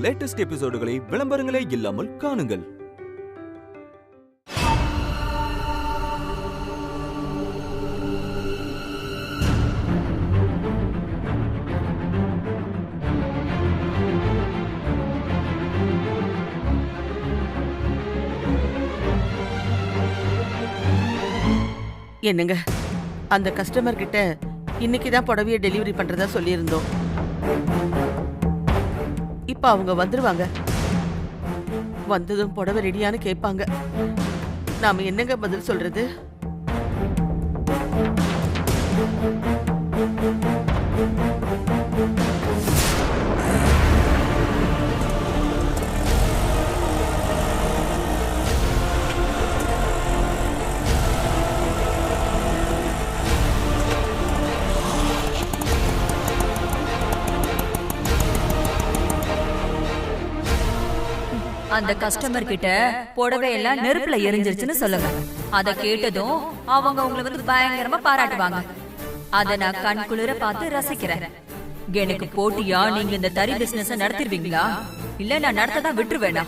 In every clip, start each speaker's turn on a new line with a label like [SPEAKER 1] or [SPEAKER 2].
[SPEAKER 1] Latest எபிசோடுகளை விளம்பரங்களே இல்லாமல் காணுங்கள்.
[SPEAKER 2] என்னங்க, அந்த கஸ்டமர் கிட்ட இன்னைக்குதான் புடவைய டெலிவரி பண்றதா சொல்லியிருந்தோம். இப்ப அவங்க வந்துருவாங்க. வந்ததும் புடவை ரெடியான்னு கேட்பாங்க. நாம என்னங்க பதில் சொல்றது?
[SPEAKER 3] அந்த கஸ்டமர் கிட்ட புடவை எல்லாம் நெருப்புல எரிஞ்சிருச்சுன்னு சொல்லுங்க. அத கேட்டதும் அவங்க உங்களை வந்து பயங்கரமா பாராட்டுவாங்க. அத நான் கண் குளிர பார்த்து ரசிக்கிறேன். எனக்கு போட்டியா நீங்க இந்த தறி பிசினஸ் நடத்திடுவீங்களா, இல்ல நான் நடத்ததான் விட்டுருவேனா?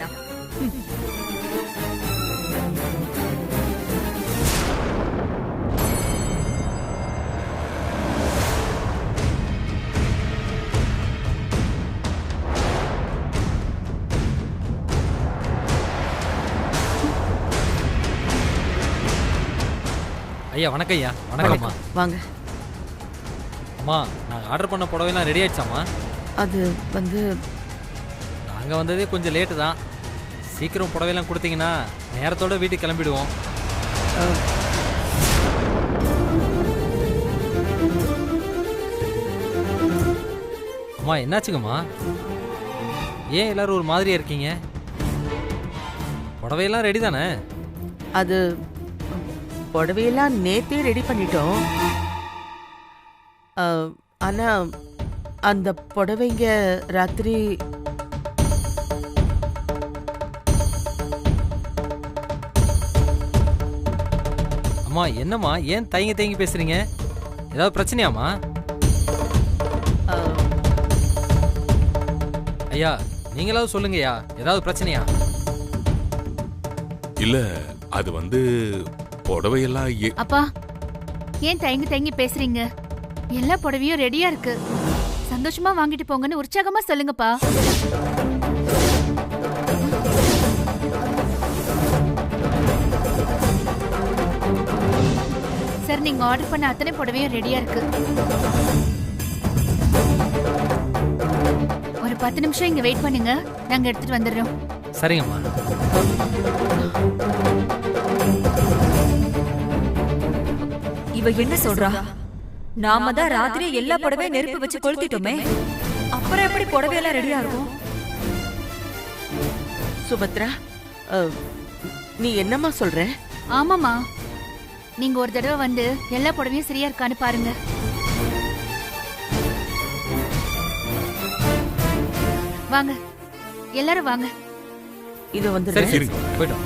[SPEAKER 4] ஐயா வணக்கம். ஐயா வணக்கம்மா.
[SPEAKER 2] வாங்க.
[SPEAKER 4] அம்மா, நாங்கள் ஆர்டர் பண்ண புடவைலாம் ரெடி ஆயிடுச்சாம்மா?
[SPEAKER 2] அது வந்து
[SPEAKER 4] நாங்கள் வந்ததே கொஞ்சம் லேட்டு தான். சீக்கிரம் புடவைலாம் கொடுத்தீங்கன்னா நேரத்தோட வீட்டுக்கு கிளம்பிடுவோம். அம்மா என்னாச்சுங்கம்மா? ஏன் எல்லாரும் ஒரு மாதிரியா இருக்கீங்க? புடவையெல்லாம் ரெடி தானே?
[SPEAKER 2] அது புடவையெல்லாம் நேத்தே ரெடி பண்ணிட்டோம். ஆனா அந்த புடவைங்க ராத்திரி
[SPEAKER 4] அம்மா என்னம்மா, ஏன் தயங்கி பேசுறீங்க? ஏதாவது பிரச்சனையாம்மா? ஐயா நீங்களாவது சொல்லுங்கய்யா, ஏதாவது பிரச்சனையா?
[SPEAKER 5] இல்ல, அது வந்து புடவையெல்லாம்
[SPEAKER 6] அப்பா, ஏன் தயங்கி பேசுறீங்க? எல்லா புடவையும் ரெடியா இருக்கு. சந்தோஷமா வாங்கிட்டு போங்கன்னு உற்சாகமா சொல்லுங்கப்பா. சார், நீங்க ஆர்டர் பண்ண அத்தனை புடவையும் ரெடியா இருக்கு. ஒரு 10 நிமிஷம் இங்க வெயிட் பண்ணுங்க, நாங்க எடுத்துட்டு வந்துடுறோம்.
[SPEAKER 4] சரிங்கம்மா.
[SPEAKER 3] இவ என்ன சொல்றா? நாம தான் ராத்திரி எல்லா புடவையும் நெருப்பு வச்சு கொளுத்திட்டோமே, அப்புறம் எப்படி புடவையெல்லாம் ரெடியா இருக்கும்?
[SPEAKER 2] சுபத்ரா, நீ என்னம்மா சொல்ற?
[SPEAKER 6] ஆமாமா, நீங்க ஒரு தடவை வந்து எல்லா புடவையும் சரியா இருக்கான்னு பாருங்க. வாங்க, எல்லாரும் வாங்க.
[SPEAKER 2] இது வந்து
[SPEAKER 4] சரி போயிட்டோம்.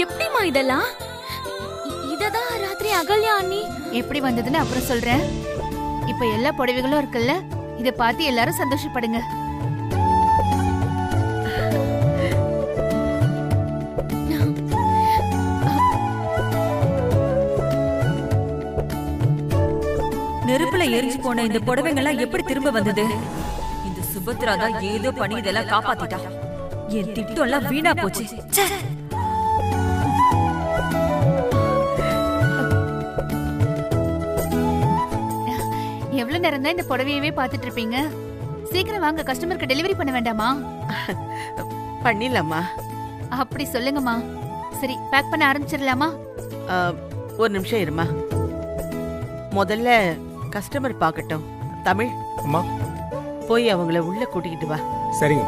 [SPEAKER 6] எப்படிமா இதெல்லாம்? இததான் ராத்திரி அகல்யா அண்ணி எப்படி வந்ததுன்னு அப்புறம் சொல்றேன். இப்ப எல்லா புடவைகளும் இருக்குல்ல, இத பார்த்து எல்லாரும் சந்தோஷப்படுங்க.
[SPEAKER 3] நெருப்புல எரிஞ்சு போன இந்த புடவைங்கெல்லாம் எப்படி திரும்ப வந்தது? இந்த சுபத்ரா தான் ஏதோ பண்ணி இதெல்லாம் காப்பாத்திட்டா. என் திட்டம் எல்லாம் வீணா போச்சு.
[SPEAKER 6] எவ்வளவு நேரம் தான் இந்த புடவையவே பாத்துட்டு இருப்பீங்க? சீக்கிரம் வாங்க, கஸ்டமருக்கு டெலிவரி பண்ண வேண்டாமா?
[SPEAKER 2] பண்ணிடலாமா?
[SPEAKER 6] அப்படி சொல்லுங்கம்மா. சரி பேக் பண்ண ஆரம்பிச்சிடலாமா?
[SPEAKER 2] ஆ, ஒரு நிமிஷம் இருமா. முதல்ல கஸ்டமர் பார்க்கட்டும். தமிழ்
[SPEAKER 7] அம்மா.
[SPEAKER 2] போய் அவங்கள உள்ள கூட்டிக்கிட்டு வா.
[SPEAKER 7] சரிங்க.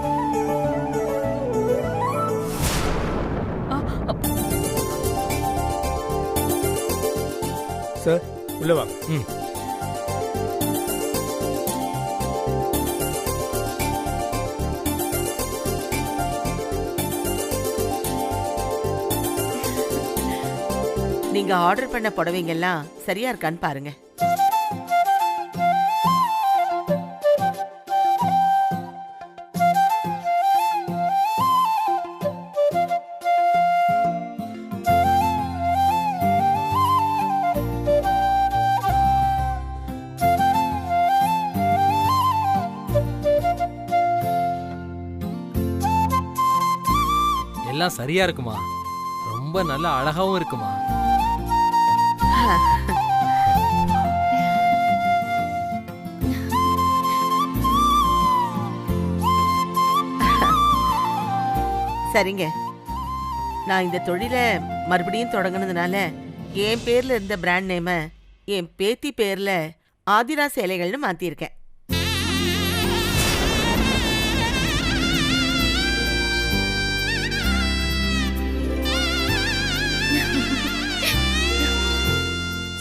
[SPEAKER 7] சார் உள்ள வாங்க.
[SPEAKER 4] ம்.
[SPEAKER 2] நீங்க ஆர்டர் பண்ண புடவைங்க எல்லாம் சரியா இருக்கான்னு பாருங்க.
[SPEAKER 4] எல்லாம் சரியா இருக்குமா? ரொம்ப நல்ல அழகாவும் இருக்குமா?
[SPEAKER 2] சரிங்க, நான் இந்த தொழிலை மறுபடியும் தொடங்கினதுனால என் பேர்ல இருந்த பிராண்ட் நேம என் பேத்தி பேர்ல ஆதிரா சேலைகள்னு மாத்திருக்கேன்.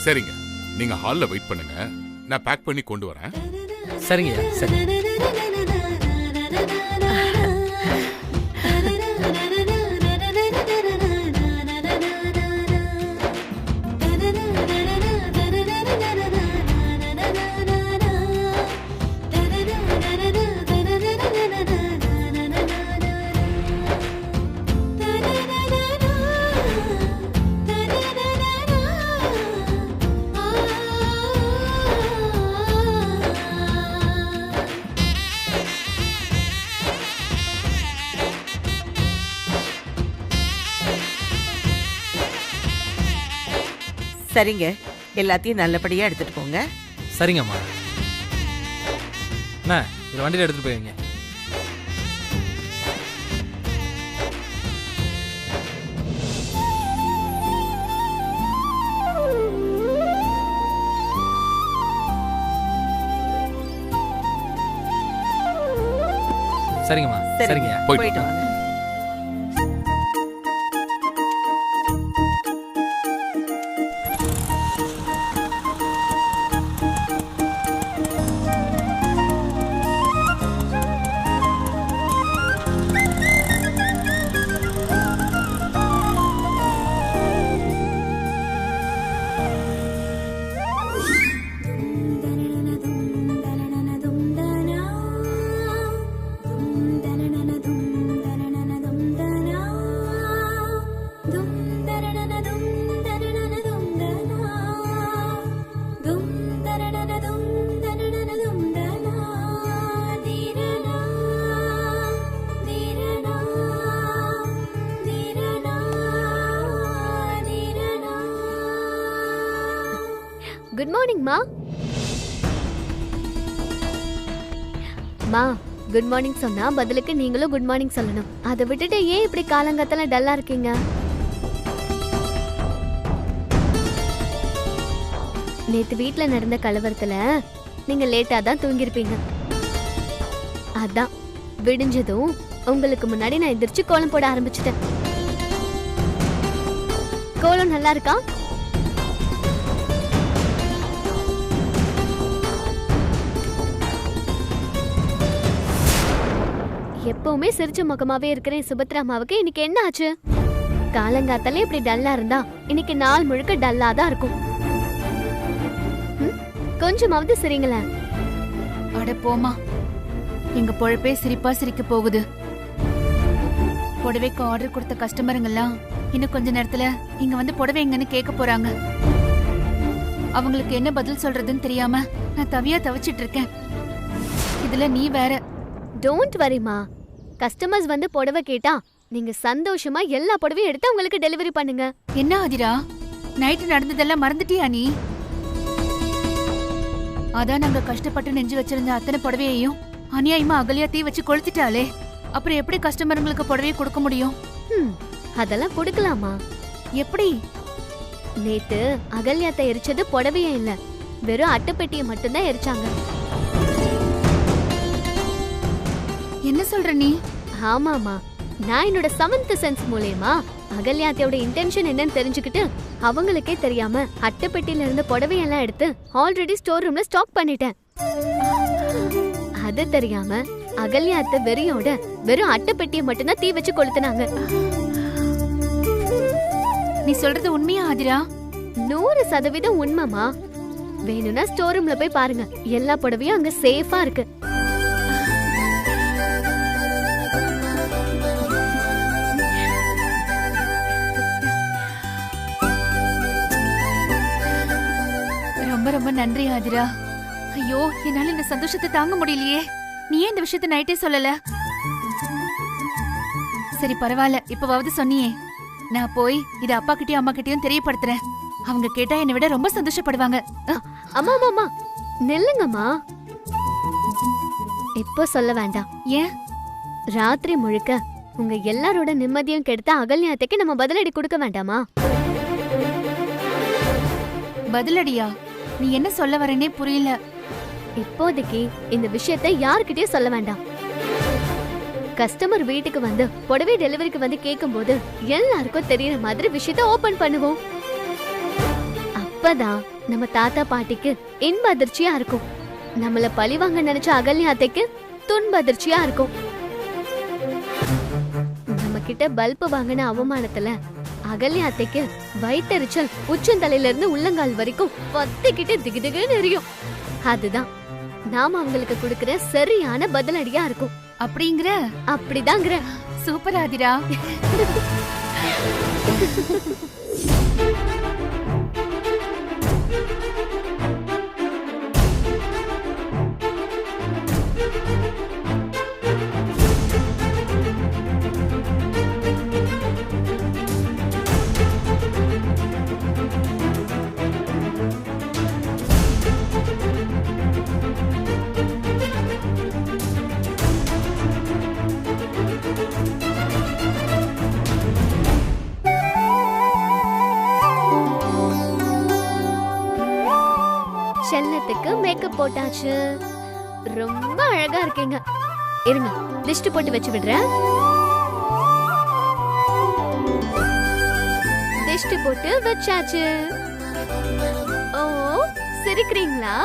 [SPEAKER 5] சரிங்க, நீங்க ஹால்ல வெயிட் பண்ணுங்க, நான் பேக் பண்ணி கொண்டு வரேன்.
[SPEAKER 4] சரிங்கய்யா. சரி.
[SPEAKER 2] சரிங்க, எல்லாத்தையும் நல்லபடியா எடுத்துட்டு போங்க.
[SPEAKER 4] சரிங்கம்மா. அண்ணா, இது வண்டியில் எடுத்துட்டு போயிருங்க. சரிங்கம்மா. சரிங்க.
[SPEAKER 2] போயிட்டு வாங்க.
[SPEAKER 8] குட் மார்னிங் மா. மா குட் மார்னிங் சொன்னா பதிலுக்கு நீங்களும் குட் மார்னிங் சொல்லணும். அதை விட்டுட்டு ஏன் இப்படி காலங்காத்தால டல்லா இருக்கீங்க? நேத்து வீட்ல நடந்த கலவரத்துல நீங்க லேட்டா தான் தூங்கிருப்பீங்க. அதான் விடிஞ்சதும் உங்களுக்கு முன்னாடி நான் எந்திரிச்சு கோலம் போட ஆரம்பிச்சிட்டேன். கோலம் நல்லா இருக்கா? எப்பவுமே சிரிச்ச முகமாவே இருக்கிறேன் சுபத்ரா அம்மாவுக்கு இன்னைக்கு என்ன ஆச்சு? காலங்காத்தாலே இப்படி டல்லா இருந்தா இன்னைக்கு நாள் முழுக்க டல்லா தான் இருக்கும். கொஞ்சமாவது சிரிங்களேன்.
[SPEAKER 6] அட போமா, எங்க பொழப்பே சிரிப்பா சிரிக்க போகுது. புடவைக்கு ஆர்டர் கொடுத்த கஸ்டமருங்கெல்லாம் இன்னும் கொஞ்ச நேரத்துல இங்க வந்து புடவை எங்கன்னு கேட்க போறாங்க. அவங்களுக்கு என்ன பதில் சொல்றதுன்னு தெரியாம நான் தவியா தவிச்சிட்டு இருக்கேன். இதுல நீ வேற.
[SPEAKER 8] டோன்ட் வரிமா, கஸ்டமர்ஸ் வந்து புடவை கேட்டா நீங்க சந்தோஷமா எல்லா புடவையும் எடுத்து உங்களுக்கு டெலிவரி பண்ணுங்க.
[SPEAKER 6] என்ன ஆதிரா, நைட்டு நடந்ததெல்லாம் மறந்துட்டியா நீ? அதான் நாங்க கஷ்டப்பட்டு நெஞ்சு வச்சிருந்த அத்தனை புடவையையும் அநியாயமா அகலியா தீ வச்சு கொளுத்திட்டாலே. அப்புறம் எப்படி கஸ்டமருங்களுக்கு புடவையை கொடுக்க முடியும்?
[SPEAKER 8] அதெல்லாம் கொடுக்கலாமா?
[SPEAKER 6] எப்படி?
[SPEAKER 8] நேத்து அகல்யாத்தை எரிச்சது புடவையே இல்ல, வெறும் அட்டைப்பெட்டியை மட்டும்தான் எரிச்சாங்க.
[SPEAKER 6] என்ன சொல்ற நீ?
[SPEAKER 8] ஆமாமா, நான் என்னோட 7th சென்ஸ் மூலமா அகல்யாத்தையோட இன்டென்ஷன் என்னன்னு தெரிஞ்சுக்கிட்டு அவங்களுக்கே தெரியாம அட்டைப்பெட்டியில இருந்த புடவையெல்லாம் எடுத்து ஆல்ரெடி ஸ்டோர் ரூம்ல ஸ்டாக் பண்ணிட்டேன். அது தெரியாம அகல்யாத்த வெறியோட வெறும் அட்டைப்பெட்டியை மட்டும்தான் தீ வச்சு கொளுத்துனாங்க.
[SPEAKER 6] நீ சொல்றது உண்மையா ஆதிரா?
[SPEAKER 8] 100% உண்மைமா. வேணும்னா ஸ்டோர் ரூம்ல போய் பாருங்க, எல்லா புடவையும் அங்க சேஃபா இருக்கு.
[SPEAKER 6] ரொம்ப ரொம்ப நன்றி ஆதிரா. ஐயோ, என்னால இந்த சந்தோஷத்தை தாங்க முடியலையே. நீ ஏன் இந்த விஷயத்தை நைட்டே சொல்லல? சரி பரவாயில்ல, இப்பவாவது சொன்னியே. நான் போய் இத அப்பா கிட்டயும் அம்மா கிட்டயும் தெரியப்படுத்துறேன். அவங்க கேட்டா என்னை விட ரொம்ப சந்தோஷப்படுவாங்க.
[SPEAKER 8] அம்மா அம்மா நில்லுங்கம்மா, இப்போ சொல்ல வேண்டாம்.
[SPEAKER 6] ஏன்?
[SPEAKER 8] ராத்திரி முழுக்க உங்க எல்லாரோட நிம்மதியும் கெடுத்த அகல்யாத்தைக்கு நம்ம பதிலடி கொடுக்க வேண்டாமா?
[SPEAKER 6] பதிலடியா? நீ என்ன சொல்ல வரேனே புரியல.
[SPEAKER 8] இப்போதைக்கு இந்த விஷயத்தை யார்கிட்டயும் சொல்ல வேண்டாம். கஸ்டமர் வீட்டுக்கு வந்து புடவை டெலிவரிக்கு வந்து கேட்கும்போது எல்லாருக்கும் தெரியற மாதிரி விஷயத்தை ஓபன் பண்ணுவோம். அப்பதான் நம்ம தாத்தா பாட்டிக்கு இன்ப அதிர்ச்சியா இருக்கும். நம்மள பழிவாங்க நினைச்ச அகல்யாத்தைக்கு துன்ப அதிர்ச்சியா இருக்கும். நம்ம கிட்ட பல்பு வாங்கின அவமானத்துல அகல்யாத்தைக்கு வயிற்றெரிச்சல் உச்சந்தலையில இருந்து உள்ளங்கால் வரைக்கும் பத்திக்கிட்டு திகுதிகுன்னு எரியும். அதுதான் நாம அவங்களுக்கு கொடுக்கிற சரியான பதிலடியா இருக்கும்.
[SPEAKER 6] அப்படிங்கிற?
[SPEAKER 8] அப்படிதாங்கிற.
[SPEAKER 6] சூப்பர் ஆதிரா.
[SPEAKER 8] செல்லத்துக்கு மேக்கப் போட்டாச்சு. ரொம்ப அழகா இருக்கீங்க. இருங்க, லிஸ்ட் போட்டு வச்சு விடுறேன். லிஸ்ட் போட்டு வச்சாச்சு. ஓ, சிரிக்கிறீங்களா?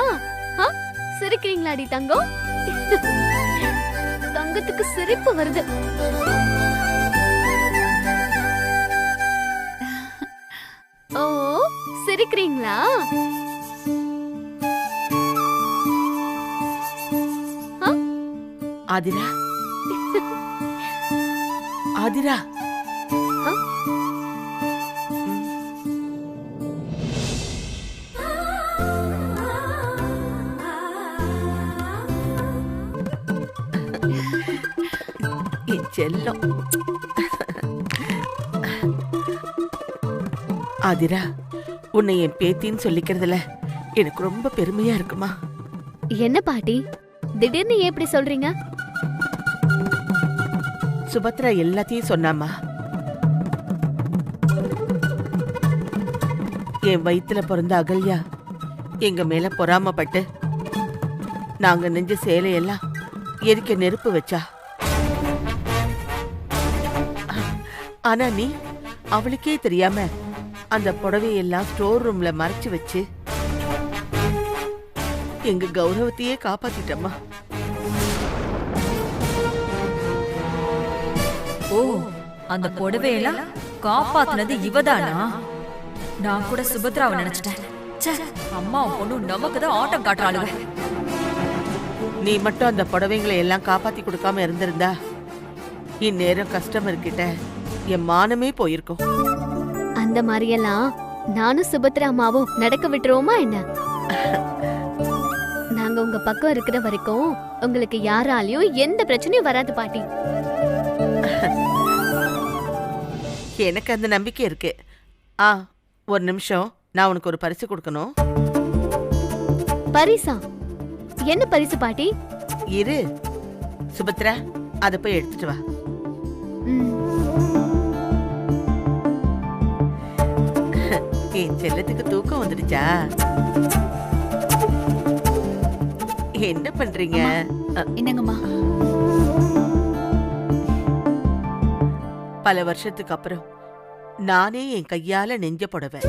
[SPEAKER 8] சிரிக்கிறீங்களாடி தங்கம்? தங்கத்துக்கு சிரிப்பு வருது. ஓ, சிரிக்கிறீங்களா?
[SPEAKER 2] ஆதிரா, ஆதிரா, செல்லம். ஆதிரா, உன்னை என் பேத்தின்னு சொல்லிக்கிறதுல எனக்கு ரொம்ப பெருமையா இருக்குமா.
[SPEAKER 8] என்ன பாட்டி, திடீர்னு ஏன் இப்படி சொல்றீங்க?
[SPEAKER 2] சுபத்ரா எல்லாத்தையும் சொன்னாமா. என் வயித்துல பிறந்த அகல்யா எங்க மேல பொறாமப்பட்டு நாங்க நெஞ்ச சேலையெல்லாம் எரிக்க நெருப்பு வச்சா. ஆனா நீ அவளுக்கே தெரியாம அந்த புடவையெல்லாம் ஸ்டோர் ரூம்ல மறைச்சு வச்சு எங்க கௌரவத்தையே காப்பாத்திட்டம்மா.
[SPEAKER 3] ஓ, அந்த புடவையெல்லாம் காப்பாத்துனது இவதானா? நான் கூட சுபத்ராவை நினைச்சிட்டேன். அம்மா பொண்ணு நமக்கு தான் ஆட்டம் காட்டுறாளுங்க.
[SPEAKER 2] நீ மட்டும் அந்த புடவைங்களை எல்லாம் காப்பாத்தி கொடுக்காம இருந்திருந்தா இந்நேரம் கஸ்டமர் கிட்ட என் மானமே போயிருக்கும்.
[SPEAKER 8] அந்த மாதிரியெல்லாம் நானும் சுபத்ரா அம்மாவும் நடக்க விட்டுருவோமா என்ன? நாங்க உங்க பக்கம் இருக்கிற வரைக்கும் உங்களுக்கு யாராலையும் எந்த பிரச்சனையும் வராது பாட்டி.
[SPEAKER 2] எனக்கு அந்த நம்பிக்கை இருக்கு. ஒரு நிமிஷம், நான் உனக்கு ஒரு பரிசு கொடுக்கணும்.
[SPEAKER 8] பரிசா? என்ன பரிசு பாட்டி?
[SPEAKER 2] இரு சுபத்ரா, அத போய் எடுத்துட்டு வா. என் செல்லத்துக்கு தூக்கம் வந்துடுச்சா? என்ன பண்றீங்க?
[SPEAKER 6] என்னங்கம்மா?
[SPEAKER 2] பல வருஷத்துக்கு அப்புறம் நானே என் கையால நெஞ்ச புடவை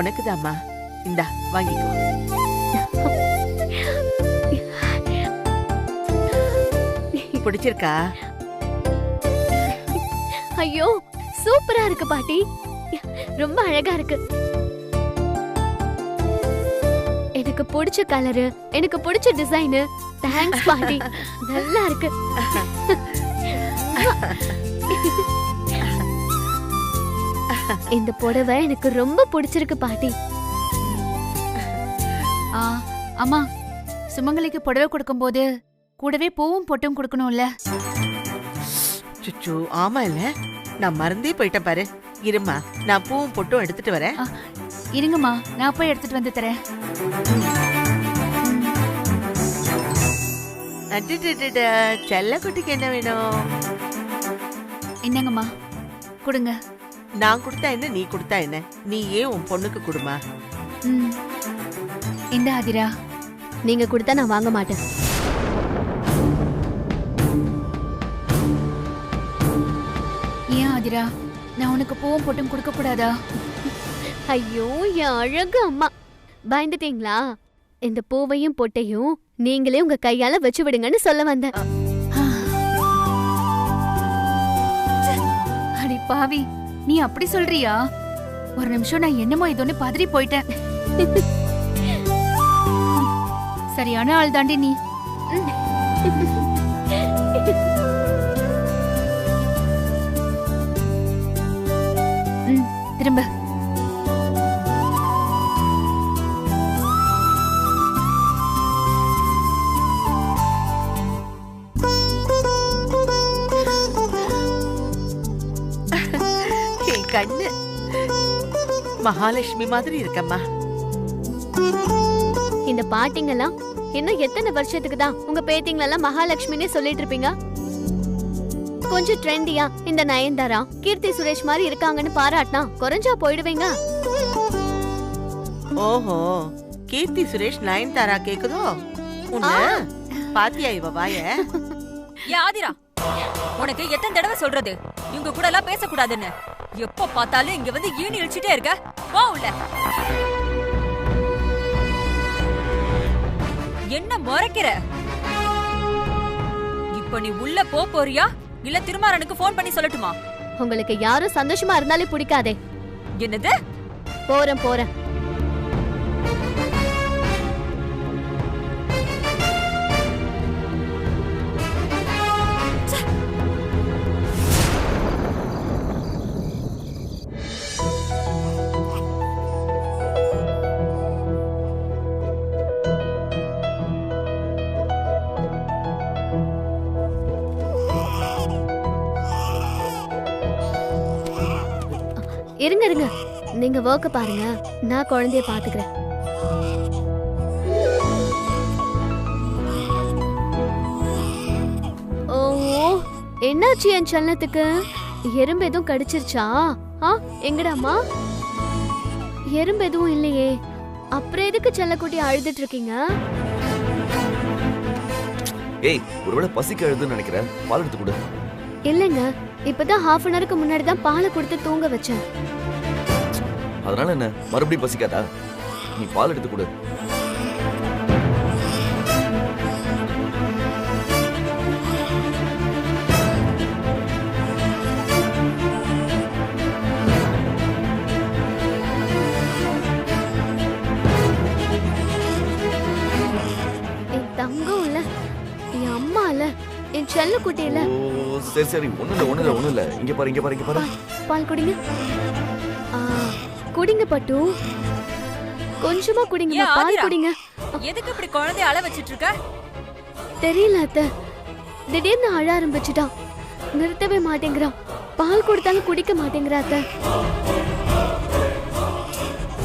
[SPEAKER 2] உனக்குதாம்மா. இந்தா வாங்கிக்கோ. பிடிச்சிருக்கா?
[SPEAKER 8] ஐயோ சூப்பரா இருக்கு பாட்டி, ரொம்ப அழகா இருக்கு. எனக்கு பிடிச்ச கலரு, எனக்கு பிடிச்ச டிசைனு. தேங்க்ஸ் பாட்டி, நல்லா இருக்கு. இந்த புடவை எனக்கு ரொம்ப பிடிச்சிருக்கு பாட்டி.
[SPEAKER 6] அம்மா, சுமங்கலிக்கு புடவை கொடுக்கும்போது கூடவே பூவும் பொட்டும் கொடுக்கணும்ல?
[SPEAKER 2] சுச்சு, ஆமா இல்ல, நான் மறந்தே போயிட்டேன் பாரு. இருமா, நான் பூவும் பொட்டும் எடுத்துட்டு வரேன்.
[SPEAKER 6] இருங்கம்மா, நான் போய் எடுத்துட்டு வந்து தரேன்.
[SPEAKER 2] செல்லக்குட்டிக்கு என்ன வேணும்?
[SPEAKER 6] என்னங்கம்மா? கொடுங்க.
[SPEAKER 2] நான் கொடுத்தா என்ன, நீ கொடுத்தா என்ன? நீ ஏன் உன் பொண்ணுக்கு கொடுமா.
[SPEAKER 6] இந்த ஆதிரா,
[SPEAKER 8] நீங்க கொடுத்தா நான் வாங்க மாட்டேன்.
[SPEAKER 6] ஏன் ஆதிரா, நான் உனக்கு பூவும் பொட்டும் கொடுக்க கூடாதா?
[SPEAKER 8] ஐயோ என் அழகு அம்மா, பயந்துட்டீங்களா? இந்த பூவையும் பொட்டையும் நீங்களே உங்க கையால வச்சு விடுங்கன்னு சொல்ல வந்தேன்.
[SPEAKER 6] அடி பாவி, நீ அப்படி சொல்றியா? ஒரு நிமிஷம் நான் என்னமோ இதொன்னு பதறி போயிட்டேன். சரியான ஆள் தாண்டி நீ. திரும்ப.
[SPEAKER 2] கண்ணு மகாலட்சுமி மாதிரி இருக்கம்மா.
[SPEAKER 8] இந்த பாட்டிங்கெல்லாம் இன்னும் எத்தனை வருஷத்துக்கு தான் உங்க பேத்திங்களெல்லாம் மகாலட்சுமினே சொல்லிட்டு இருப்பீங்க? கொஞ்சம் ட்ரெண்டியா இந்த நயன்தாரா, கீர்த்தி சுரேஷ் மாதிரி இருக்காங்கன்னு பாராட்டினா குறைஞ்சா போயிடுவீங்க.
[SPEAKER 2] ஓஹோ, கீர்த்தி சுரேஷ் நயன்தாரா கேக்குதோ? பாத்தியா இவ வாய?
[SPEAKER 3] ஆதிரா, உனக்கு எத்தனை தடவை சொல்றது இவங்க கூட எல்லாம் பேசக்கூடாதுன்னு? எப்ப பார்த்தாலும் இங்க வந்து ஈனி இழிச்சிட்டே இருக்க. வா உள்ள. என்ன முறைக்கிற? இப்ப நீ உள்ள போறியா இல்ல திருமாறனுக்கு போன் பண்ணி சொல்லட்டுமா?
[SPEAKER 8] உங்களுக்கு யாரும் சந்தோஷமா இருந்தாலே பிடிக்காதே.
[SPEAKER 3] என்னது?
[SPEAKER 8] போறேன் போறேன். இருங்க இருங்க, நீங்க வர்க்க பாருங்க, நான் குழந்தைய பாத்துக்கிறேன். ஓ, என்னாச்சு என் செல்லத்துக்கு? எறும்பு எதுவும் கடிச்சிருச்சா? எங்கடாமா? எறும்பு எதுவும் இல்லையே. அப்புறம் எதுக்கு செல்லக்குட்டி அழுதுட்டு இருக்கீங்க?
[SPEAKER 7] ஏய், ஒருவேளை பசிக்கு அழுதுன்னு நினைக்கிறேன். பால் எடுத்து கொடு.
[SPEAKER 8] இல்லைங்க, இப்பதான் ½ அன் ஹவருக்கு முன்னாடி தான் பாலை கொடுத்து தூங்க வச்சேன்.
[SPEAKER 7] அதனால என்ன, மறுபடியும் பசிக்காதா? நீ பால் எடுத்து கொடு.
[SPEAKER 8] என் தங்கம் இல்ல, என் அம்மா இல்ல, என் செல்ல குட்டி இல்ல.
[SPEAKER 7] சரி சரி, ஒண்ணு இல்ல. இங்க பாரு.
[SPEAKER 8] பால் குடிங்க. குடிங்க பட்டு, கொஞ்சமா குடிங்க. பால் குடிங்க.
[SPEAKER 3] எதுக்கு இப்படி குழந்தைய அழ வச்சிட்டு இருக்க?
[SPEAKER 8] தெரியல அத்தை, திடீர்னு அழ ஆரம்பிச்சுட்டான். நிறுத்தவே மாட்டேங்கிறான். பால் கொடுத்தாலும் குடிக்க மாட்டேங்கிறா அத்தை.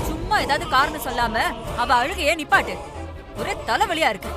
[SPEAKER 3] சும்மா ஏதாவது காரணம் சொல்லாம அவ அழுகைய நிப்பாட்டு. ஒரே தலைவலியா இருக்கு.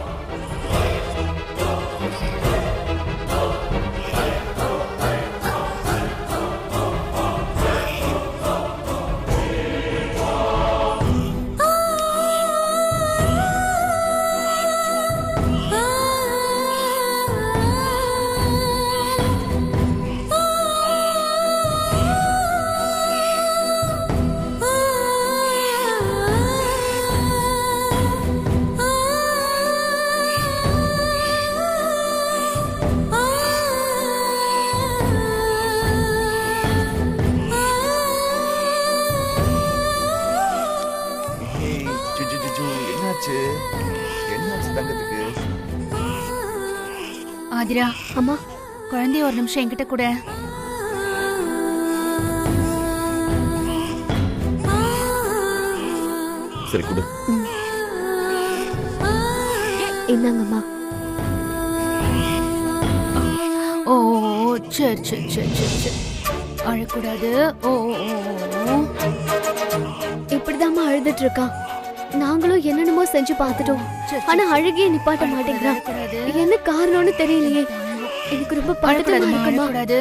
[SPEAKER 7] என்னாச்சு என்னாச்சு தங்கத்துக்கு?
[SPEAKER 6] ஆதிரா,
[SPEAKER 8] அம்மா
[SPEAKER 6] குழந்தைய ஒரு நிமிஷம் என்கிட்ட கூட.
[SPEAKER 7] சரி கொடு.
[SPEAKER 8] என்னங்கம்மா?
[SPEAKER 6] ஓ சரி சரி சரி சரி சரி, அழக்கூடாது. ஓ
[SPEAKER 8] இப்படிதாம்மா அழுதுட்டு இருக்கான். நாங்களும் என்னென்னமோ செஞ்சு பார்த்துட்டோம், ஆனா அழுகிய நிப்பாட்ட மாட்டேங்கிறான். என்ன காரணம்னு தெரியலையே. எனக்கு ரொம்ப படுத்தமா இருக்குமா?
[SPEAKER 6] அழக்கூடாது.